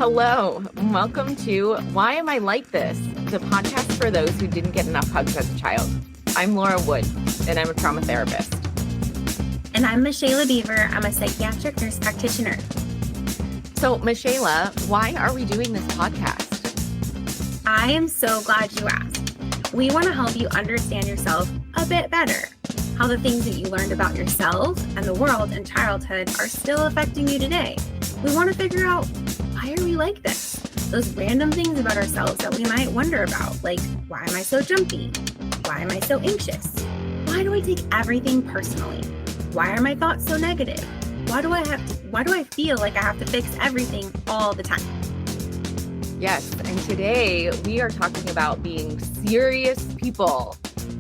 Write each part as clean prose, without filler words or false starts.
Hello, welcome to Why Am I Like This? The podcast for those who didn't get enough hugs as a child. I'm Laura Wood, and I'm a trauma therapist. And I'm Michaela Beaver. I'm a psychiatric nurse practitioner. So, Michaela, why are we doing this podcast? I am so glad you asked. We want to help you understand yourself a bit better, how the things that you learned about yourself and the world in childhood are still affecting you today. We want to figure out, why are we like this? Those random things about ourselves that we might wonder about, like, why am I so jumpy? Why am I so anxious? Why do I take everything personally? Why are my thoughts so negative? Why do I feel like I have to fix everything all the time? Yes, and today we are talking about being serious people.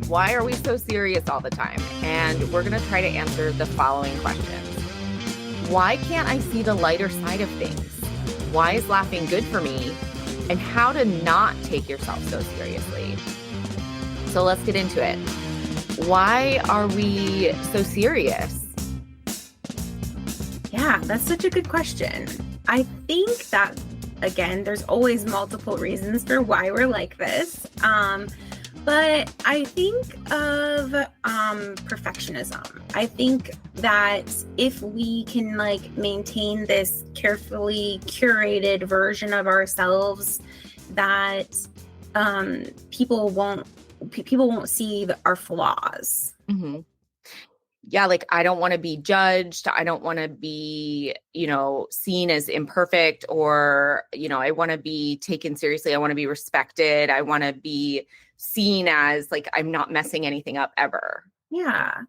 Why are we so serious all the time? And we're going to try to answer the following questions. Why can't I see the lighter side of things? Why is laughing good for me? And how to not take yourself so seriously. So let's get into it. Why are we so serious? Yeah, that's such a good question. I think that, again, there's always multiple reasons for why we're like this. But I think of perfectionism. I think that if we can maintain this carefully curated version of ourselves, that people won't see our flaws. Mm-hmm. Yeah, I don't want to be judged. I don't want to be, seen as imperfect, or, I want to be taken seriously. I want to be respected. I want to be seen as I'm not messing anything up ever. Yeah.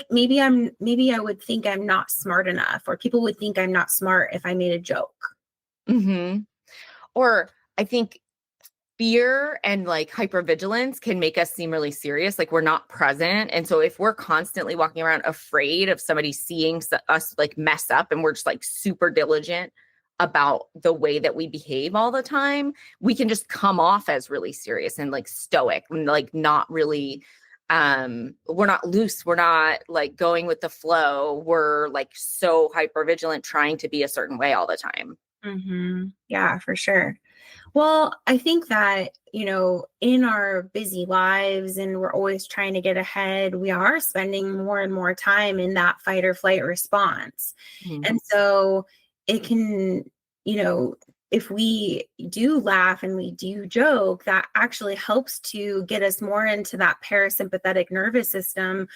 Maybe I would think I'm not smart enough, or people would think I'm not smart if I made a joke. Mm-hmm. Or I think fear and hypervigilance can make us seem really serious, we're not present. And so if we're constantly walking around afraid of somebody seeing us mess up, and we're just super diligent about the way that we behave all the time, we can just come off as really serious and stoic and not really, we're not loose. We're not going with the flow. We're so hypervigilant, trying to be a certain way all the time. Mm-hmm. Yeah, for sure. Well, I think that, in our busy lives, and we're always trying to get ahead, we are spending more and more time in that fight or flight response. Mm-hmm. And so it can, if we do laugh and we do joke, that actually helps to get us more into that parasympathetic nervous system,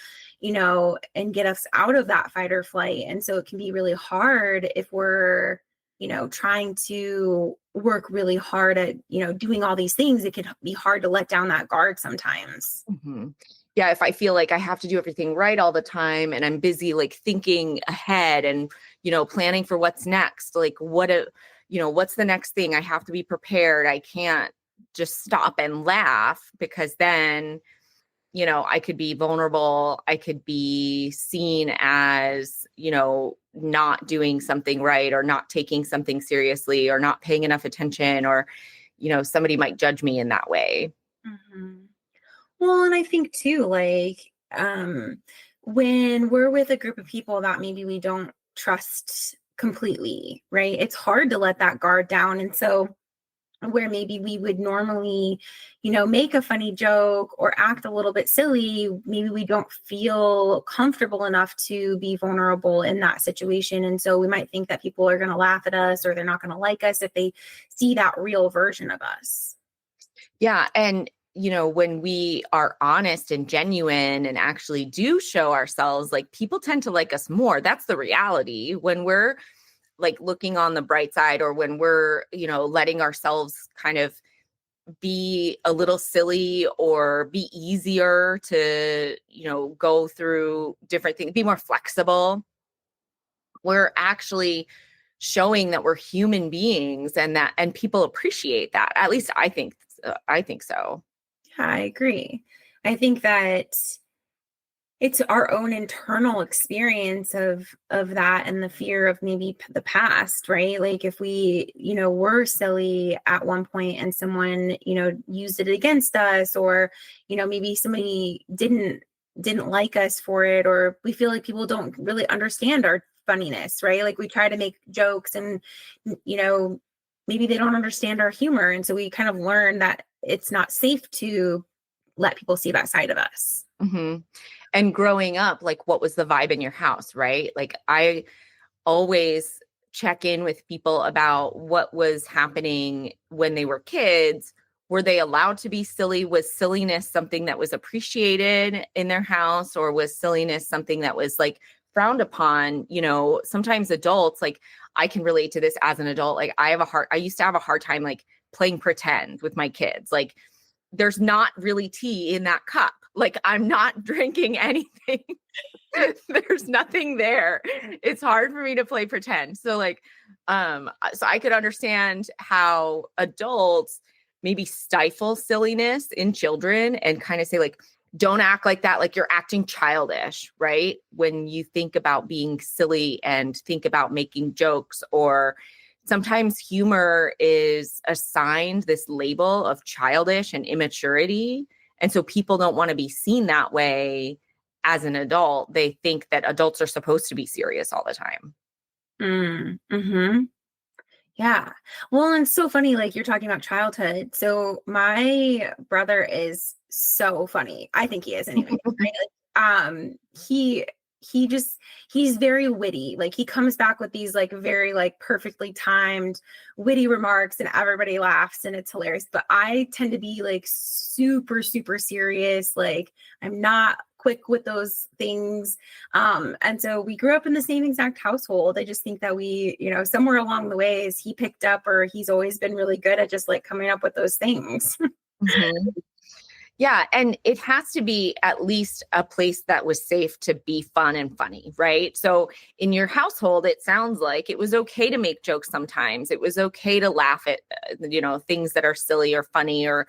and get us out of that fight or flight. And so it can be really hard if we're trying to work really hard at, doing all these things. It can be hard to let down that guard sometimes. Mm-hmm. Yeah. If I feel I have to do everything right all the time, and I'm busy, thinking ahead and, planning for what's next, what's the next thing? I have to be prepared. I can't just stop and laugh, because then, I could be vulnerable. I could be seen as, not doing something right, or not taking something seriously, or not paying enough attention, or, somebody might judge me in that way. Mm-hmm. Well, and I think too, when we're with a group of people that maybe we don't trust completely, right? It's hard to let that guard down. And so where maybe we would normally, make a funny joke or act a little bit silly, maybe we don't feel comfortable enough to be vulnerable in that situation. And so we might think that people are going to laugh at us, or they're not going to like us if they see that real version of us. Yeah. And, when we are honest and genuine and actually do show ourselves, people tend to like us more. That's the reality. When we're looking on the bright side, or when we're, letting ourselves kind of be a little silly, or be easier to, go through different things, be more flexible, we're actually showing that we're human beings, and people appreciate that. At least I think so. Yeah, I agree. I think that it's our own internal experience of that, and the fear of maybe the past, right? If we, were silly at one point, and someone, used it against us, or, maybe somebody didn't like us for it, or we feel like people don't really understand our funniness, right? We try to make jokes and, maybe they don't understand our humor. And so we kind of learn that it's not safe to let people see that side of us. Hmm. And growing up, like, what was the vibe in your house, right? Like, I always check in with people about what was happening when they were kids. Were they allowed to be silly? Was silliness something that was appreciated in their house, or was silliness something that was like frowned upon? Sometimes adults, like, I can relate to this as an adult. Like, I used to have a hard time like playing pretend with my kids. Like, there's not really tea in that cup. Like, I'm not drinking anything. There's nothing there. It's hard for me to play pretend. So like, so I could understand how adults maybe stifle silliness in children and kind of say like, don't act like that. Like, you're acting childish, right? When you think about being silly and think about making jokes, or sometimes humor is assigned this label of childish and immaturity. And so people don't want to be seen that way as an adult. They think that adults are supposed to be serious all the time. Mm-hmm. Yeah. Well, and it's so funny, like you're talking about childhood. So my brother is so funny. I think he is anyway. Right? He he just he's very witty. Like he comes back with these like very like perfectly timed witty remarks and everybody laughs and it's hilarious. But I tend to be like super, super serious. Like I'm not quick with those things. And so we grew up in the same exact household. I just think that we, somewhere along the ways he picked up, or he's always been really good at just like coming up with those things. Mm-hmm. Yeah. And it has to be at least a place that was safe to be fun and funny, right? So in your household, it sounds like it was okay to make jokes sometimes. It was okay to laugh at, things that are silly or funny, or,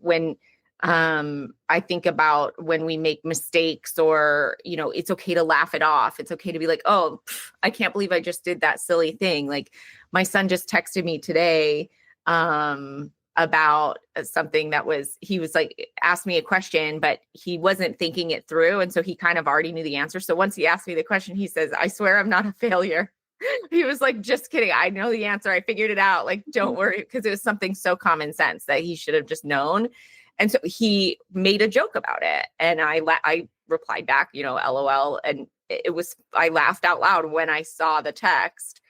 when I think about when we make mistakes, or, it's okay to laugh it off. It's okay to be like, oh, I can't believe I just did that silly thing. Like, my son just texted me today, about something he was like, asked me a question, but he wasn't thinking it through. And so he kind of already knew the answer. So once he asked me the question, he says, I swear I'm not a failure. He was like, just kidding. I know the answer. I figured it out. Like, don't worry. Because it was something so common sense that he should have just known. And so he made a joke about it. And I replied back, LOL. And I laughed out loud when I saw the text.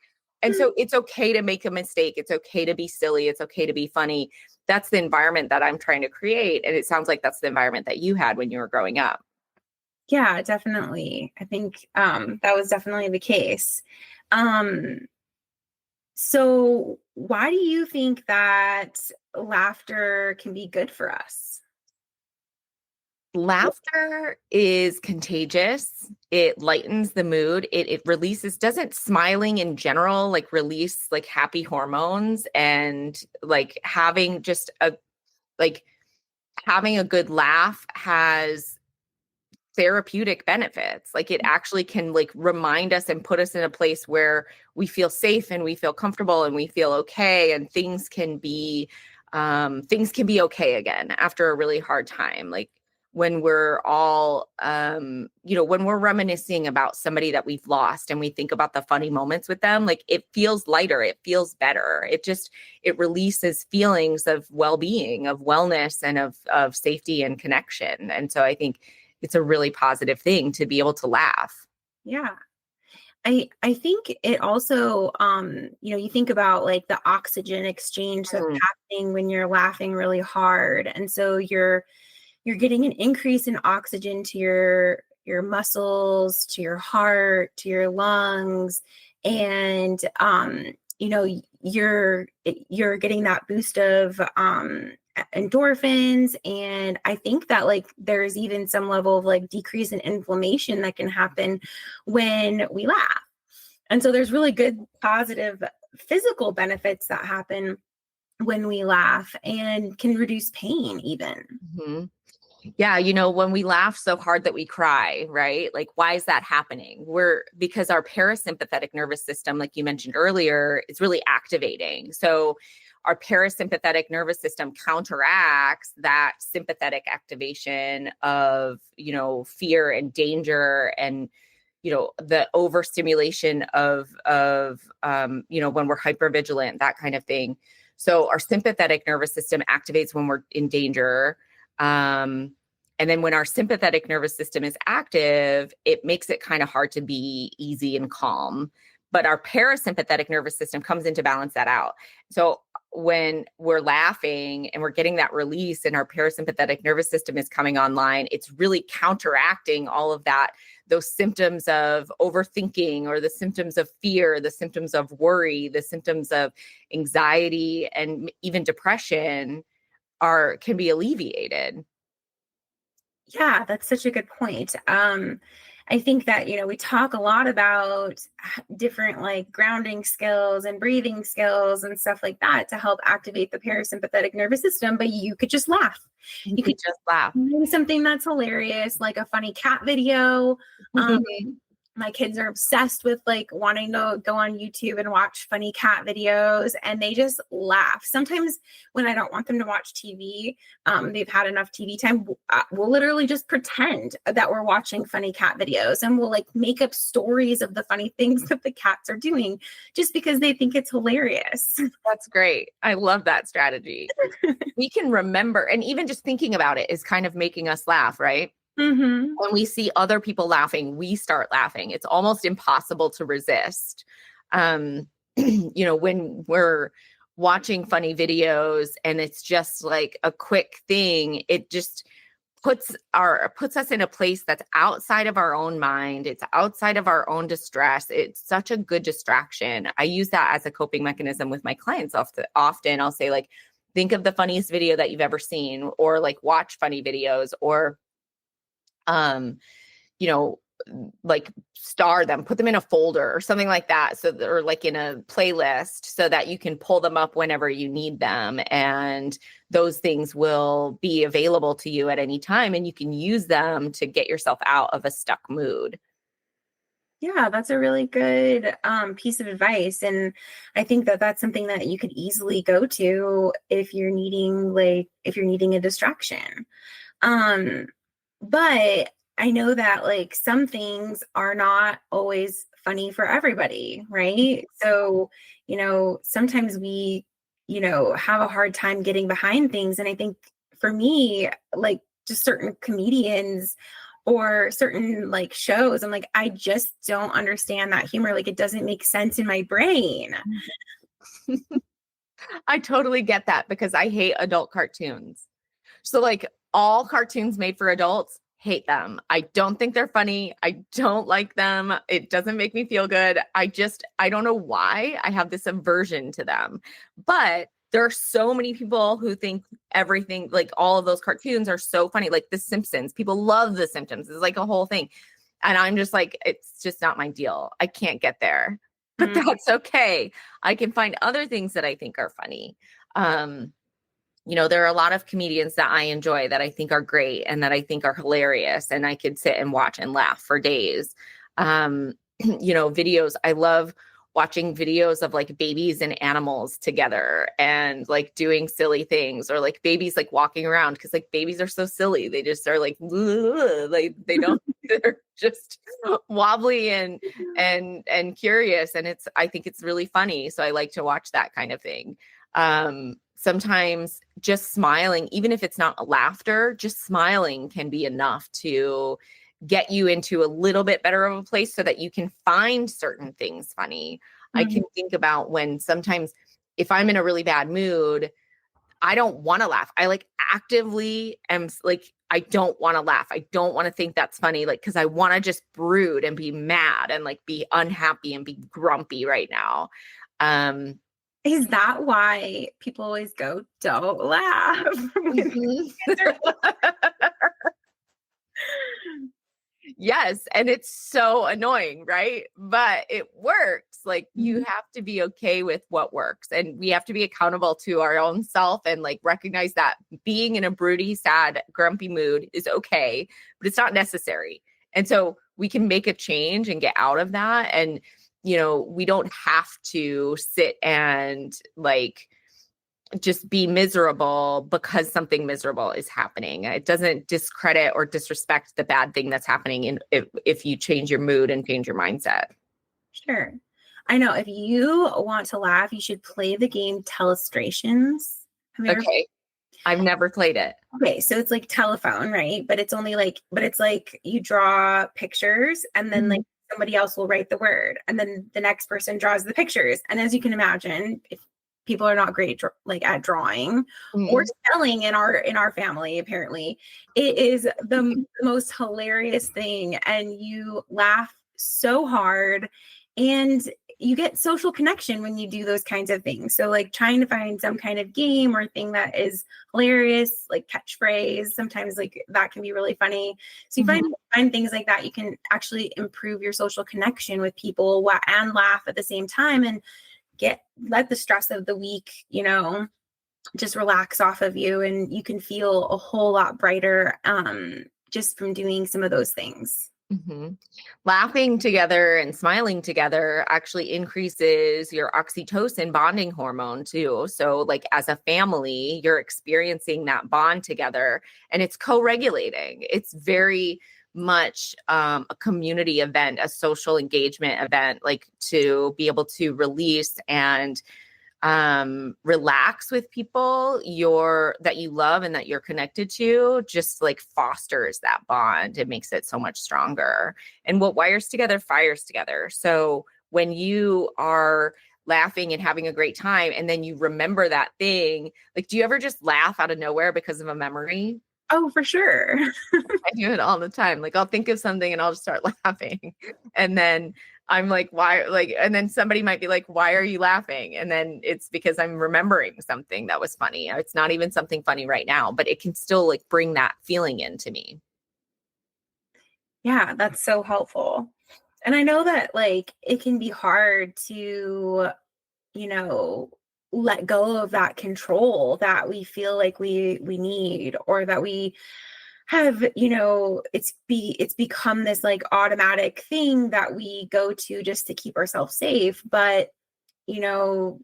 And so it's okay to make a mistake. It's okay to be silly. It's okay to be funny. That's the environment that I'm trying to create. And it sounds like that's the environment that you had when you were growing up. Yeah, definitely. I think that was definitely the case. Um, so why do you think that laughter can be good for us? Laughter is contagious. It lightens the mood. It releases, doesn't smiling in general like release like happy hormones, and like having a good laugh has therapeutic benefits. Like, it actually can like remind us and put us in a place where we feel safe and we feel comfortable and we feel okay, and things can be okay again after a really hard time. Like, when we're all when we're reminiscing about somebody that we've lost and we think about the funny moments with them, like, it feels lighter, it feels better. It releases feelings of well-being, of wellness, and of safety and connection. And so I think it's a really positive thing to be able to laugh. Yeah. I think it also, you think about like the oxygen exchange that's Mm. happening when you're laughing really hard. And so you're getting an increase in oxygen to your muscles, to your heart, to your lungs, and you're getting that boost of endorphins. And I think that like there's even some level of like decrease in inflammation that can happen when we laugh. And so there's really good positive physical benefits that happen when we laugh and can reduce pain even. Mhm. Yeah, when we laugh so hard that we cry, right? Like, why is that happening? Because our parasympathetic nervous system, like you mentioned earlier, is really activating. So our parasympathetic nervous system counteracts that sympathetic activation of, fear and danger and the overstimulation of when we're hypervigilant, that kind of thing. So our sympathetic nervous system activates when we're in danger. And then when our sympathetic nervous system is active, it makes it kind of hard to be easy and calm. But our parasympathetic nervous system comes in to balance that out. So when we're laughing and we're getting that release and our parasympathetic nervous system is coming online, it's really counteracting all of that, those symptoms of overthinking or the symptoms of fear, the symptoms of worry, the symptoms of anxiety, and even depression can be alleviated. Yeah, that's such a good point. I think that, we talk a lot about different like grounding skills and breathing skills and stuff like that to help activate the parasympathetic nervous system, but you could just laugh. You could just laugh. Do something that's hilarious, like a funny cat video. My kids are obsessed with like wanting to go on YouTube and watch funny cat videos, and they just laugh. Sometimes when I don't want them to watch TV, they've had enough TV time. We'll literally just pretend that we're watching funny cat videos, and we'll like make up stories of the funny things that the cats are doing just because they think it's hilarious. That's great. I love that strategy. We can remember, and even just thinking about it is kind of making us laugh, right? Mm-hmm. When we see other people laughing, we start laughing. It's almost impossible to resist. When we're watching funny videos and it's just like a quick thing, it just puts us in a place that's outside of our own mind. It's outside of our own distress. It's such a good distraction. I use that as a coping mechanism with my clients often. I'll say, like, think of the funniest video that you've ever seen, or like watch funny videos, or like star them, put them in a folder or something like that. Or like in a playlist, so that you can pull them up whenever you need them. And those things will be available to you at any time, and you can use them to get yourself out of a stuck mood. Yeah, that's a really good piece of advice. And I think that that's something that you could easily go to if you're needing a distraction. But I know that like some things are not always funny for everybody, right? So, sometimes we, have a hard time getting behind things. And I think for me, like just certain comedians or certain like shows, I'm like, I just don't understand that humor. Like it doesn't make sense in my brain. I totally get that, because I hate adult cartoons. So like all cartoons made for adults, hate them. I don't think they're funny. I don't like them. It doesn't make me feel good. I don't know why I have this aversion to them. But there are so many people who think everything, like all of those cartoons are so funny. Like The Simpsons, people love The Simpsons. It's like a whole thing. And I'm just like, it's just not my deal. I can't get there, but that's okay. I can find other things that I think are funny. There are a lot of comedians that I enjoy that I think are great and that I think are hilarious, and I could sit and watch and laugh for days. Videos. I love watching videos of like babies and animals together and like doing silly things, or like babies like walking around, because like babies are so silly. They just are like they don't they're just wobbly and curious, and I think it's really funny. So I like to watch that kind of thing. Sometimes just smiling, even if it's not laughter, just smiling can be enough to get you into a little bit better of a place so that you can find certain things funny. Mm-hmm. I can think about when sometimes if I'm in a really bad mood, I don't want to laugh. I like actively am like, I don't want to laugh. I don't want to think that's funny. Like, cause I want to just brood and be mad and like be unhappy and be grumpy right now. Is that why people always go, don't laugh? Yes. And it's so annoying, right? But it works. Like you have to be okay with what works, and we have to be accountable to our own self and like recognize that being in a broody, sad, grumpy mood is okay, but it's not necessary. And so we can make a change and get out of that. And we don't have to sit and like just be miserable because something miserable is happening. It doesn't discredit or disrespect the bad thing that's happening if you change your mood and change your mindset. Sure. I know if you want to laugh, you should play the game Telestrations. Have you ever? Okay. I've never played it. Okay, so it's like telephone, right? But it's only like, but it's like you draw pictures and then like somebody else will write the word and then the next person draws the pictures. And as you can imagine, if people are not great like at drawing or Mhm. spelling in our family, apparently, it is the most hilarious thing. And you laugh so hard and you get social connection when you do those kinds of things. So like trying to find some kind of game or thing that is hilarious, like catchphrase, sometimes like that can be really funny. So you find things like that, you can actually improve your social connection with people and laugh at the same time and let the stress of the week, just relax off of you, and you can feel a whole lot brighter just from doing some of those things. Mm-hmm. Laughing together and smiling together actually increases your oxytocin bonding hormone too. So like as a family, you're experiencing that bond together and it's co-regulating. It's very much a community event, a social engagement event, like to be able to release and relax with people that you love and that you're connected to, just like fosters that bond. It makes it so much stronger. And what wires together fires together. So when you are laughing and having a great time and then you remember that thing, like do you ever just laugh out of nowhere because of a memory? Oh, for sure. I do it all the time. Like I'll think of something and I'll just start laughing. And then I'm like, why? Like, and then somebody might be like, why are you laughing? And then it's because I'm remembering something that was funny. It's not even something funny right now, but it can still like bring that feeling into me. Yeah, that's so helpful. And I know that like it can be hard to, you know, let go of that control that we feel like we need, or that we have, it's become this like automatic thing that we go to just to keep ourselves safe. But, you know,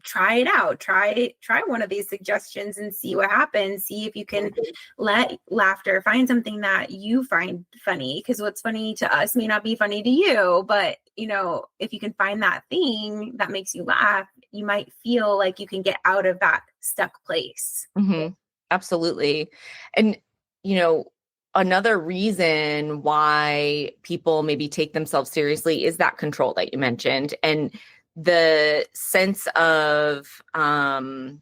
try it out. Try one of these suggestions and see what happens. See if you can let laughter, find something that you find funny, because what's funny to us may not be funny to you. But if you can find that thing that makes you laugh, you might feel like you can get out of that stuck place. Mm-hmm. Absolutely. And, another reason why people maybe take themselves seriously is that control that you mentioned. And the sense of, I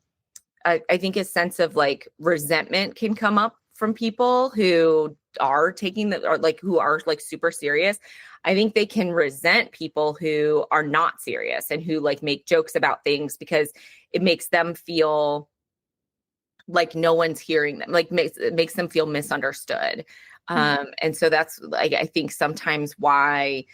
think a sense of like resentment can come up from people who are who are like super serious. I think they can resent people who are not serious and who like make jokes about things because it makes them feel like no one's hearing them, like makes them feel misunderstood. And so that's like, I think sometimes why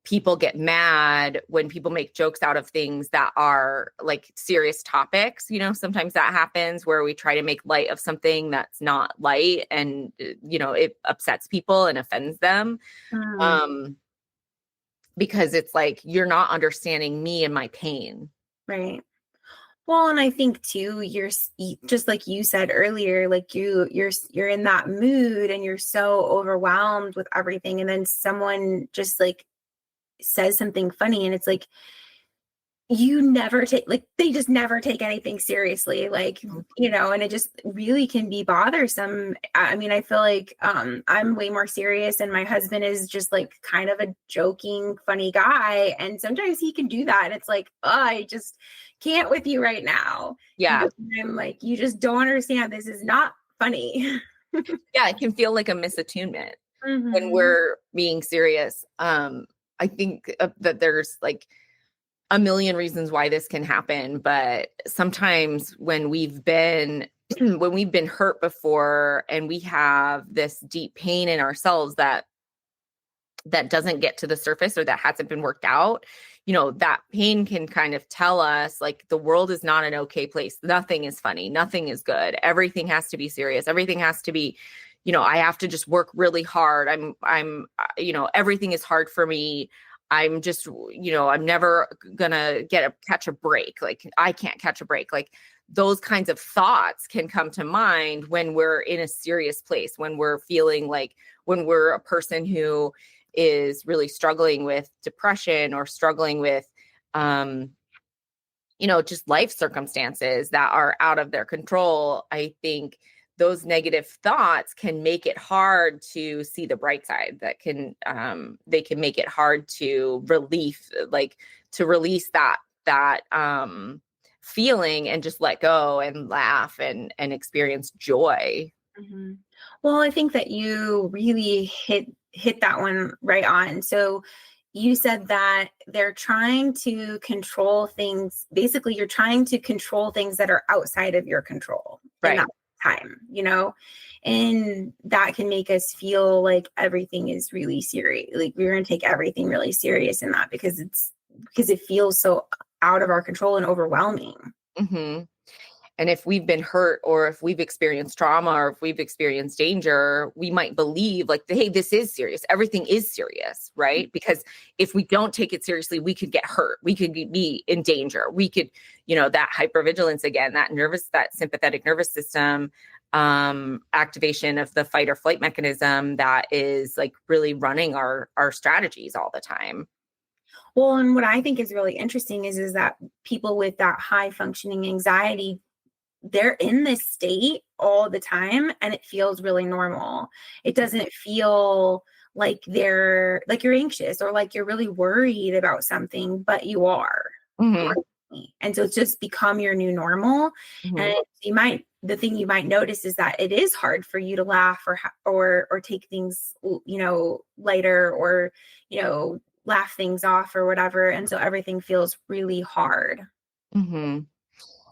people get mad when people make jokes out of things that are like serious topics. Sometimes that happens where we try to make light of something that's not light, and it upsets people and offends them. Because it's like, you're not understanding me and my pain. Right. Well, and I think too, just like you said earlier, like you're in that mood and you're so overwhelmed with everything, and then someone just like says something funny, and it's like they just never take anything seriously, like, and it just really can be bothersome. I mean, I feel like I'm way more serious, and my husband is just like kind of a joking, funny guy, and sometimes he can do that, and it's like, oh, I just can't with you right now. Yeah. I'm like, you just don't understand, this is not funny. Yeah, it can feel like a misattunement when Mm-hmm. we're being serious. I think that there's like a million reasons why this can happen, but sometimes when we've been hurt before and we have this deep pain in ourselves that doesn't get to the surface or that hasn't been worked out, that pain can kind of tell us like the world is not an okay place. Nothing is funny. Nothing is good. Everything has to be serious. Everything has to be, I have to just work really hard. I'm, everything is hard for me. I'm just, I'm never gonna catch a break. Like I can't catch a break. Like those kinds of thoughts can come to mind when we're in a serious place, when we're feeling like, when we're a person who is really struggling with depression or struggling with, just life circumstances that are out of their control. I think those negative thoughts can make it hard to see the bright side. They can make it hard to release that feeling and just let go and laugh and experience joy. Mhm. Well, I think that you really hit that one right on. So you said that they're trying to control things. Basically, you're trying to control things that are outside of your control in Right. that time, and that can make us feel like everything is really serious. Like we're going to take everything really serious in that because it feels so out of our control and overwhelming. Hmm. And if we've been hurt or if we've experienced trauma or if we've experienced danger, we might believe like, hey, this is serious. Everything is serious, right? Because if we don't take it seriously, we could get hurt. We could be in danger. We could, that hypervigilance again, that sympathetic nervous system activation of the fight or flight mechanism that is like really running our strategies all the time. Well, and what I think is really interesting is that people with that high functioning anxiety, they're in this state all the time and it feels really normal. It doesn't feel like you're anxious or like you're really worried about something, but you are. Mm-hmm. And so it's just become your new normal. Mm-hmm. And the thing you might notice is that it is hard for you to laugh or take things, lighter or, laugh things off or whatever. And so everything feels really hard. Mm-hmm.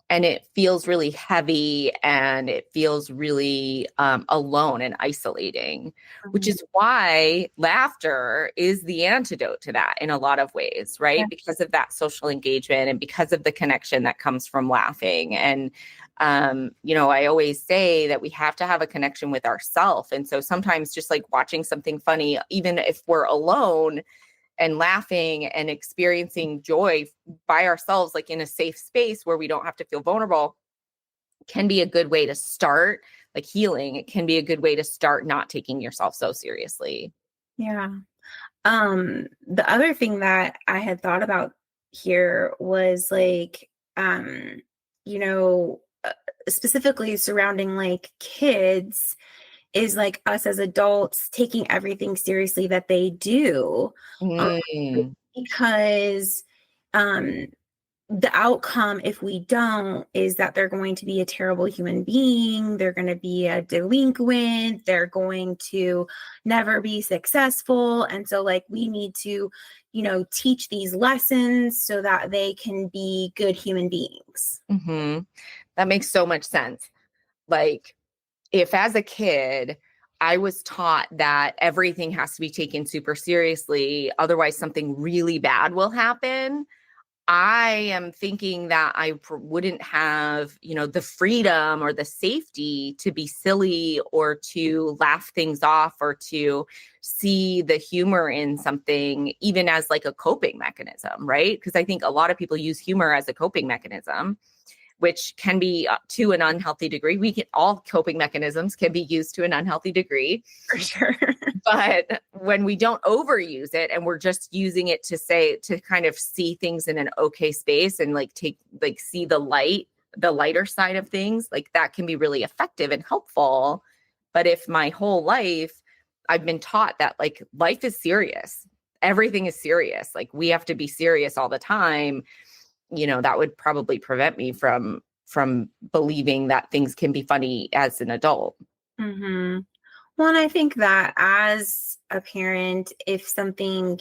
And it feels really heavy and it feels really alone and isolating, which Mhm. is why laughter is the antidote to that in a lot of ways, Yeah. right? Because of that social engagement and because of the connection that comes from laughing. And, I always say that we have to have a connection with ourselves. And so sometimes just like watching something funny, even if we're alone, and laughing and experiencing joy by ourselves, like in a safe space where we don't have to feel vulnerable, can be a good way to start like healing. It can be a good way to start not taking yourself so seriously. Yeah. The other thing that I had thought about here was like, you know, uh, specifically surrounding like kids is like us as adults taking everything seriously that they do, um, Mm, because um, the outcome, if we don't, is that they're going to be a terrible human being. They're going to be a delinquent. They're going to never be successful. And so, like, we need to, teach these lessons so that they can be good human beings. hmm. That makes so much sense. Like, if as a kid, I was taught that everything has to be taken super seriously, otherwise, something really bad will happen. I am thinking that I wouldn't have, the freedom or the safety to be silly or to laugh things off or to see the humor in something, even as like a coping mechanism, right? Because I think a lot of people use humor as a coping mechanism, which can be to an unhealthy degree. All coping mechanisms can be used to an unhealthy degree. For sure. But when we don't overuse it and we're just using it to kind of see things in an okay space and see the lighter side of things, like that can be really effective and helpful. But if my whole life I've been taught that like life is serious, everything is serious, like we have to be serious all the time, that would probably prevent me from believing that things can be funny as an adult. Mm-hmm. Well, and I think that as a parent, if something,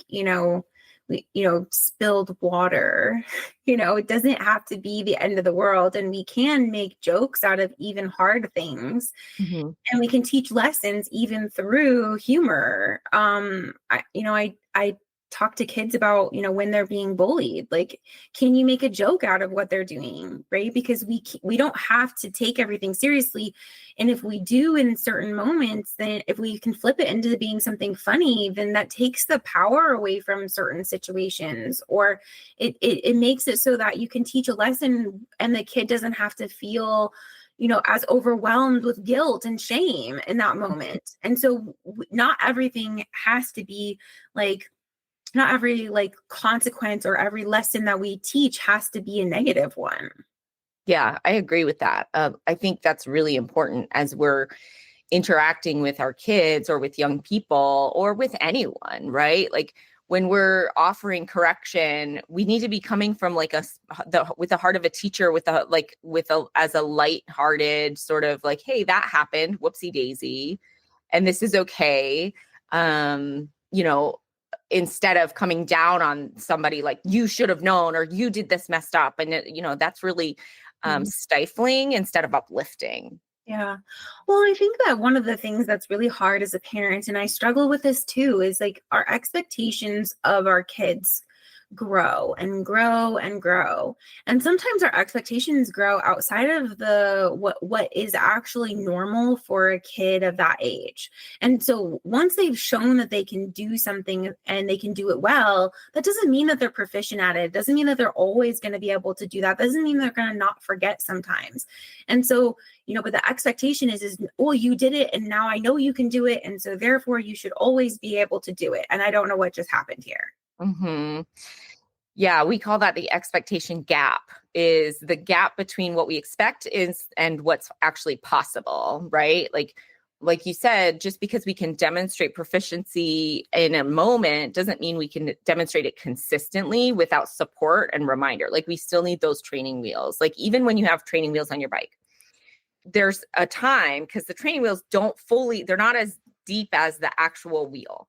spilled water, it doesn't have to be the end of the world. And we can make jokes out of even hard things. Mhm. And we can teach lessons even through humor. I talk to kids about, when they're being bullied. Like, can you make a joke out of what they're doing, right? Because we don't have to take everything seriously. And if we do in certain moments, then if we can flip it into being something funny, then that takes the power away from certain situations, or it makes it so that you can teach a lesson and the kid doesn't have to feel as overwhelmed with guilt and shame in that moment. And so not everything has to be like, not every like consequence or every lesson that we teach has to be a negative one. Yeah, I agree with that. I think that's really important as we're interacting with our kids or with young people or with anyone, right? Like when we're offering correction, we need to be coming from like with the heart of a teacher, as a light-hearted sort of like, hey, that happened, whoopsie daisy, and this is okay. You know, instead of coming down on somebody like you should have known or you did this messed up, and that's really stifling instead of uplifting. Yeah. Well, I think that one of the things that's really hard as a parent, and I struggle with this too, is like our expectations of our kids grow and grow and grow. And sometimes our expectations grow outside of the what is actually normal for a kid of that age. And so once they've shown that they can do something and they can do it well, that doesn't mean that they're proficient at it. It doesn't mean that they're always going to be able to do that. Doesn't mean they're going to not forget sometimes. And so, but the expectation is, oh, you did it and now I know you can do it. And so therefore you should always be able to do it. And I don't know what just happened here. Mm-hmm. Yeah, we call that the expectation gap, is the gap between what we expect is and what's actually possible, right? Like you said, just because we can demonstrate proficiency in a moment doesn't mean we can demonstrate it consistently without support and reminder. Like we still need those training wheels. Like even when you have training wheels on your bike, there's a time, because the training wheels they're not as deep as the actual wheel.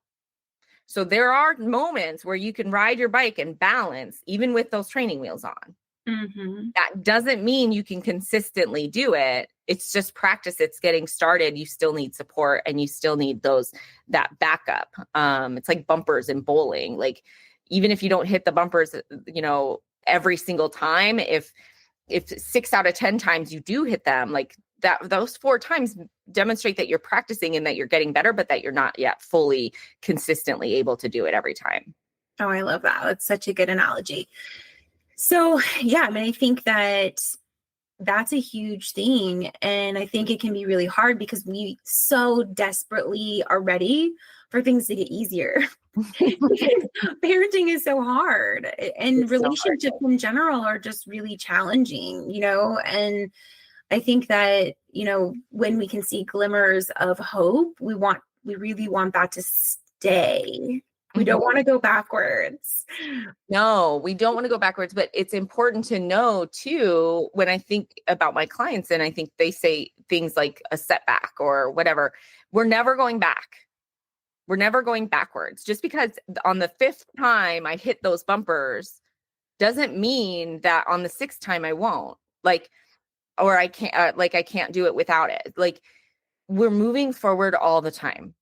So there are moments where you can ride your bike and balance even with those training wheels on. Mm-hmm. That doesn't mean you can consistently do it. It's just practice. It's getting started. You still need support and you still need that backup. It's like bumpers in bowling. Like even if you don't hit the bumpers, every single time, if 6 out of 10 times you do hit them, like that, those 4 times demonstrate that you're practicing and that you're getting better, but that you're not yet fully consistently able to do it every time. Oh, I love that. That's such a good analogy. So yeah, I mean, I think that's a huge thing. And I think it can be really hard because we so desperately are ready for things to get easier. Parenting is so hard, and relationships in general are just really challenging, and I think that, when we can see glimmers of hope, we really want that to stay. We don't want to go backwards. No, we don't want to go backwards, but it's important to know too, when I think about my clients and I think they say things like a setback or whatever, we're never going back. We're never going backwards. Just because on the 5th time I hit those bumpers doesn't mean that on the 6th time I won't. Or I can't, I can't do it without it. Like we're moving forward all the time.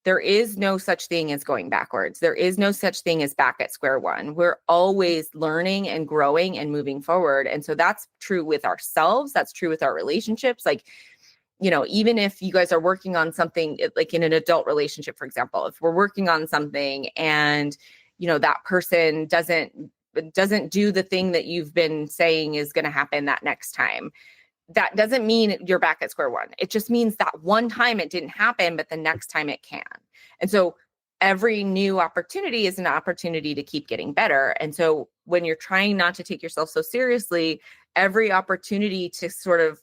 There is no such thing as going backwards. There is no such thing as back at square one. We're always learning and growing and moving forward. And so that's true with ourselves. That's true with our relationships. Like, even if you guys are working on something, like in an adult relationship, for example, if we're working on something and, that person doesn't do the thing that you've been saying is going to happen that next time, that doesn't mean you're back at square one. It just means that one time it didn't happen, but the next time it can. And so every new opportunity is an opportunity to keep getting better. And so when you're trying not to take yourself so seriously, every opportunity to sort of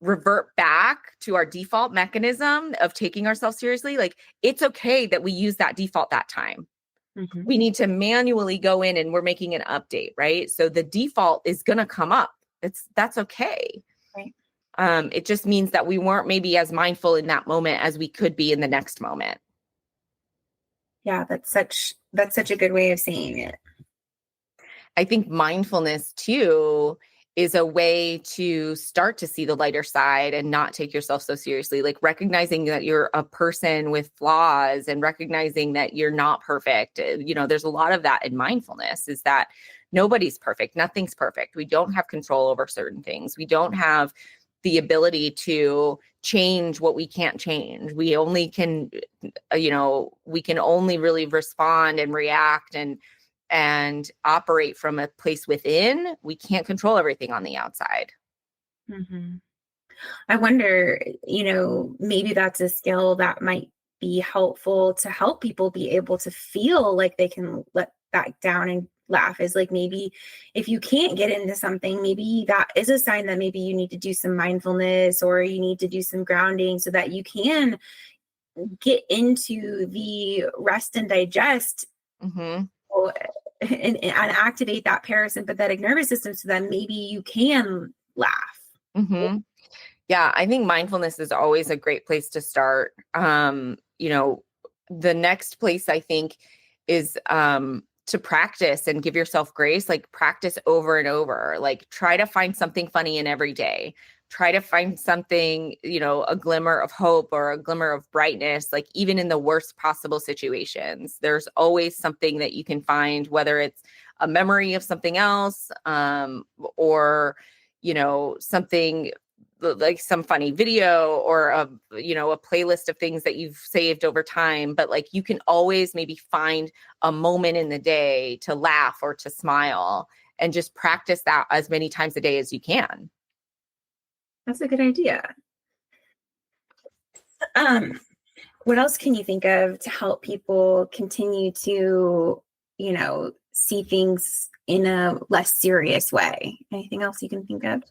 revert back to our default mechanism of taking ourselves seriously, like it's okay that we use that default that time. Mm-hmm. We need to manually go in and we're making an update, right? So the default is going to come up. That's okay. Right. It just means that we weren't maybe as mindful in that moment as we could be in the next moment. Yeah, that's such a good way of saying it. I think mindfulness too is a way to start to see the lighter side and not take yourself so seriously, like recognizing that you're a person with flaws and recognizing that you're not perfect. There's a lot of that in mindfulness, is that nobody's perfect. Nothing's perfect. We don't have control over certain things. We don't have the ability to change what we can't change. We only can, we can only really respond and react and operate from a place within. We can't control everything on the outside. Mm-hmm. I wonder, maybe that's a skill that might be helpful to help people be able to feel like they can let back down and laugh, is like, maybe if you can't get into something, maybe that is a sign that maybe you need to do some mindfulness or you need to do some grounding so that you can get into the rest and digest. Mm-hmm. And activate that parasympathetic nervous system so that maybe you can laugh. Mm-hmm. Yeah, I think mindfulness is always a great place to start. The next place I think is to practice and give yourself grace, like practice over and over, like try to find something funny in every day. Try to find something, a glimmer of hope or a glimmer of brightness, like even in the worst possible situations. There's always something that you can find, whether it's a memory of something else, or, something like some funny video or a playlist of things that you've saved over time. But like, you can always maybe find a moment in the day to laugh or to smile, and just practice that as many times a day as you can. That's a good idea. What else can you think of to help people continue to, see things in a less serious way? Anything else you can think of?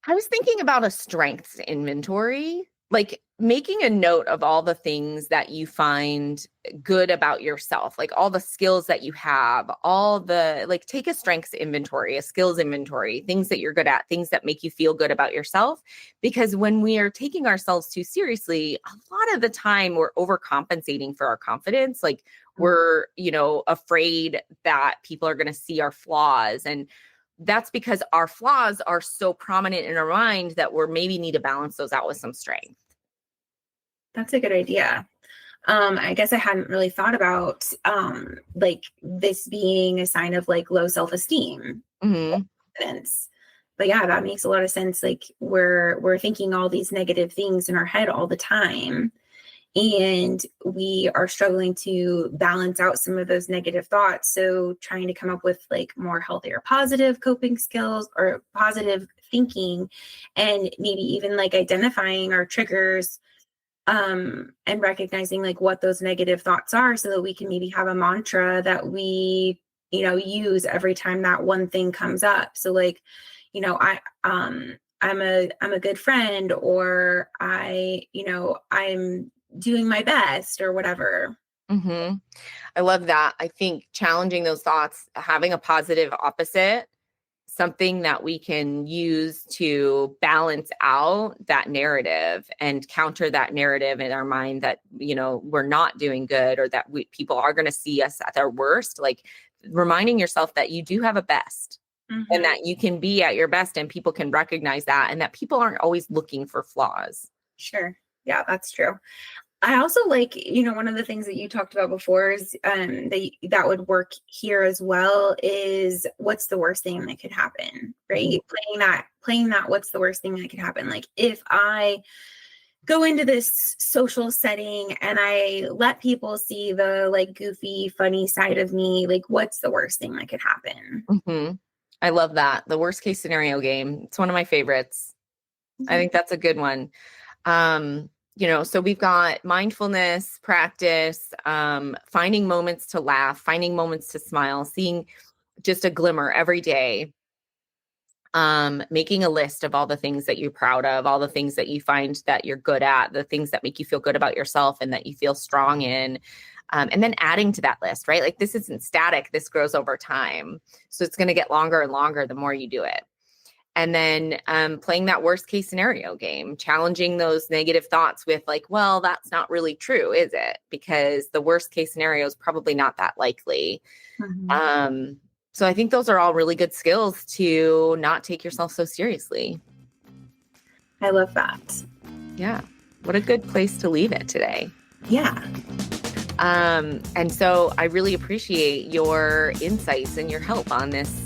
I was thinking about a strengths inventory, like making a note of all the things that you find good about yourself, like all the skills that you have, like take a strengths inventory, a skills inventory, things that you're good at, things that make you feel good about yourself. Because when we are taking ourselves too seriously, a lot of the time we're overcompensating for our confidence. Like we're, afraid that people are going to see our flaws, and that's because our flaws are so prominent in our mind that we're maybe need to balance those out with some strength. That's a good idea. I guess I hadn't really thought about like this being a sign of like low self-esteem. Mm-hmm. But yeah, that makes a lot of sense. Like we're thinking all these negative things in our head all the time, and we are struggling to balance out some of those negative thoughts. So trying to come up with like more healthier, positive coping skills or positive thinking, and maybe even like identifying our triggers, and recognizing like what those negative thoughts are so that we can maybe have a mantra that we, use every time that one thing comes up. So like, I'm a good friend, or I'm doing my best or whatever. Mm-hmm. I love that. I think challenging those thoughts, having a positive opposite, something that we can use to balance out that narrative and counter that narrative in our mind that, we're not doing good, or that people are going to see us at our worst. Like reminding yourself that you do have a best. Mm-hmm. And that you can be at your best, and people can recognize that, and that people aren't always looking for flaws. Sure. Yeah, that's true. I also like, one of the things that you talked about before is that would work here as well, is what's the worst thing that could happen, right? Mm-hmm. Playing that what's the worst thing that could happen? Like if I go into this social setting and I let people see the like goofy, funny side of me, like what's the worst thing that could happen? Mm-hmm. I love that. The worst case scenario game. It's one of my favorites. Mm-hmm. I think that's a good one. So we've got mindfulness practice, finding moments to laugh, finding moments to smile, seeing just a glimmer every day, making a list of all the things that you're proud of, all the things that you find that you're good at, the things that make you feel good about yourself and that you feel strong in. And then adding to that list, right? Like this isn't static. This grows over time. So it's going to get longer and longer the more you do it. And then playing that worst case scenario game, challenging those negative thoughts with like, well, that's not really true, is it? Because the worst case scenario is probably not that likely. Mm-hmm. So I think those are all really good skills to not take yourself so seriously. I love that. Yeah. What a good place to leave it today. Yeah. And so I really appreciate your insights and your help on this,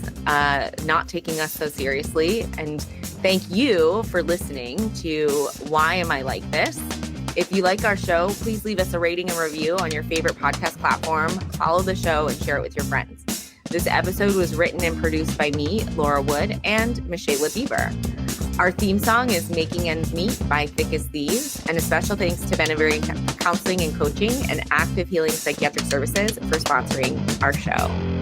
not taking us so seriously. And thank you for listening to Why Am I Like This? If you like our show, please leave us a rating and review on your favorite podcast platform. Follow the show and share it with your friends. This episode was written and produced by me, Laura Wood, and Michaela Bieber. Our theme song is Making Ends Meet by Thick as Thieves, and a special thanks to Benevery Counseling and Coaching and Active Healing Psychiatric Services for sponsoring our show.